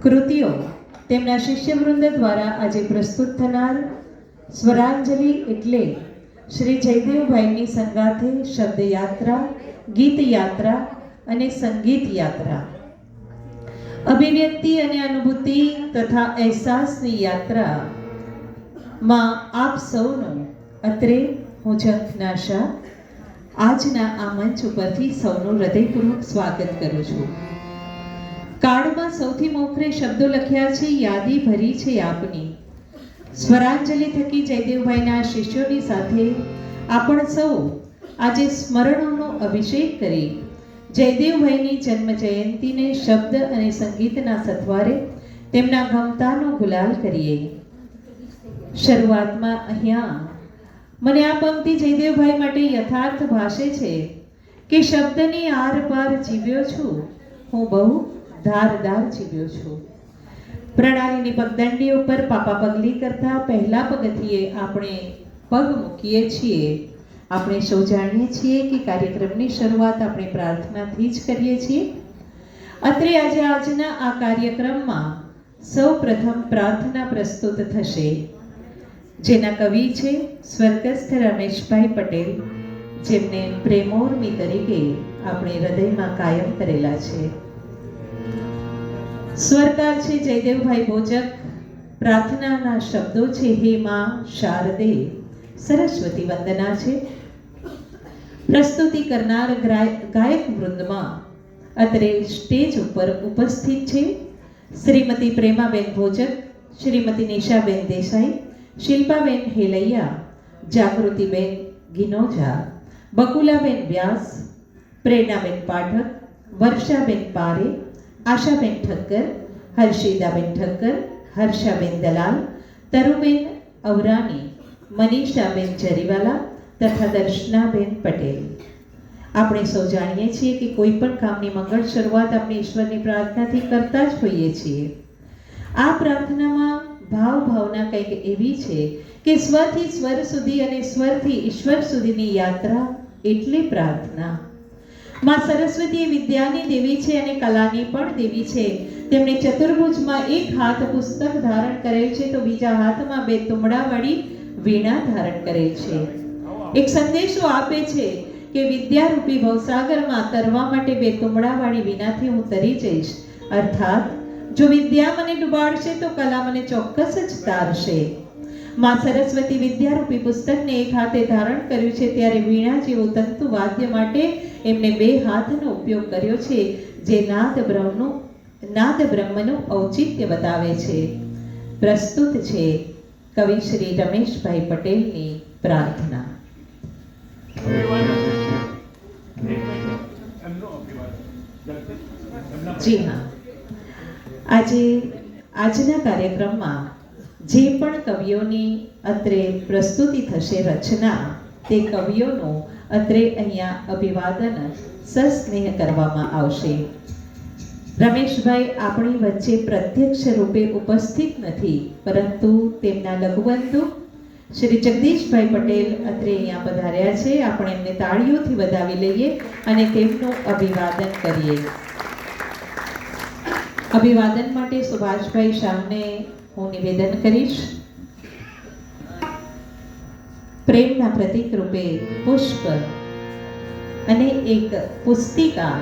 કૃતિઓ તેમના શિષ્યવૃંદ દ્વારા આજે પ્રસ્તુત થનાર સ્વરાંજલિ એટલે શ્રી જયદેવભાઈની સંગાથે શબ્દયાત્રા, ગીત યાત્રા અને સંગીત યાત્રા, અભિવ્યક્તિ અને અનુભૂતિ તથા અહેસાસની યાત્રામાં આપ સૌનું અત્રે હું ઝંખના શાહ આજના આ મંચ ઉપરથી સૌનું હૃદયપૂર્વક સ્વાગત કરું છું. કાર્ડમાં સૌથી મોખરે શબ્દો લખ્યા છે, યાદી ભરી છે આપની. સ્વરાંજલિ થકી જયદેવભાઈના શિષ્યોની સાથે આપણ સૌ આજે સ્મરણોનો અભિષેક કરી જયદેવભાઈની જન્મ જયંતિને શબ્દ અને સંગીતના સથવારે તેમના ગમતાનો ગુલાલ કરીએ. શરૂઆતમાં અહીંયા મને આ પંક્તિ જયદેવભાઈ માટે યથાર્થ ભાષે છે કે શબ્દની આર પાર જીવ્યો છું હું, બહુ ધારદાર જીવ્યો છું. પ્રણાલીની પગદંડી ઉપર પાપા પગલી કરતા પહેલા પગથિયે આપણે પગ મૂકીએ છીએ. આપણે સૌ જાણીએ છીએ કે કાર્યક્રમની શરૂઆત આપણે પ્રાર્થનાથી જ કરીએ છીએ. અત્રે આજના આ કાર્યક્રમમાં સૌ પ્રથમ પ્રાર્થના પ્રસ્તુત થશે, જેના કવિ છે સ્વર્ગસ્થ રમેશભાઈ પટેલ, જેમને પ્રેમોર્મી તરીકે આપણે હૃદયમાં કાયમ કરેલા છે. સ્વરકાર છે જયદેવભાઈ ભોજક. પ્રાર્થનાના શબ્દો છે, હે માં શારદે સરસ્વતી વંદના છે. પ્રસ્તુતિ કરનાર ગાયક વૃંદમાં અત્રે સ્ટેજ ઉપર ઉપસ્થિત છે શ્રીમતી પ્રેમાબેન ભોજક, શ્રીમતી નિશાબેન દેસાઈ, શિલ્પાબેન હેલૈયા, જાગૃતિબેન ગિનોજા, બકુલાબેન વ્યાસ, પ્રેરણાબેન પાઠક, વર્ષાબેન પારે, આશાબેન ઠક્કર, હર્ષિદાબેન ઠક્કર, હર્ષાબેન દલાલ, તરુબેન અવરાની, મનીષાબેન જરીવાલા તથા દર્શનાબેન પટેલ. આપણે સૌ જાણીએ છીએ કે કોઈ પણ કામની મંગળ શરૂઆત આપણે ઈશ્વરની પ્રાર્થનાથી કરતા જ હોઈએ છીએ. આ પ્રાર્થનામાં ભાવના કંઈક એવી છે કે સ્વથી સ્વર સુધી અને સ્વરથી ઈશ્વર સુધીની યાત્રા એટલે પ્રાર્થના. માં સરસ્વતી એ વિદ્યાની દેવી છે અને કલાની પણ દેવી છે. તેમણે ચતુર્ભુજમાં એક હાથ પુસ્તક ધારણ કરેલ છે તો બીજા હાથમાં બે તુમડાવાળી વીણા ધારણ કરેલ છે. એક સંદેશો આપે છે કે વિદ્યારૂપી ભવસાગરમાં તરવા માટે બે તુમડાવાળી વીણાથી હું તરી જઈશ. અર્થાત જો વિદ્યા મને ડૂબાડશે તો કલા મને ચોક્કસ જ તારશે. માં સરસ્વતી વિદ્યારૂપી પુસ્તકને એક હાથે ધારણ કર્યું છે ત્યારે વીણા જેવું તંતુ વાદ્ય માટે એમને બે હાથનો ઉપયોગ કર્યો છે, જે નાદ બ્રહ્મનું ઔચિત્ય બતાવે છે. પ્રસ્તુત છે કવિ શ્રી રમેશભાઈ પટેલની પ્રાર્થના. જી હા, આજના કાર્યક્રમમાં જે પણ કવિઓની અત્રે પ્રસ્તુતિ થશે રચના, તે કવિઓનું અત્રે અહીંયા અભિવાદન સસ્નેહ કરવામાં આવશે. રમેશભાઈ આપણી વચ્ચે પ્રત્યક્ષ રૂપે ઉપસ્થિત નથી, પરંતુ તેમના લઘુબંધુ શ્રી જગદીશભાઈ પટેલ અત્રે અહીંયા પધાર્યા છે. આપણે એમને તાળીઓથી વધાવી લઈએ અને તેમનું અભિવાદન કરીએ. અભિવાદન માટે સુભાષભાઈ શાહને હું નિવેદન કરીશ. પ્રેમના પ્રતીક રૂપે પુષ્પ અને એક પુસ્તિકા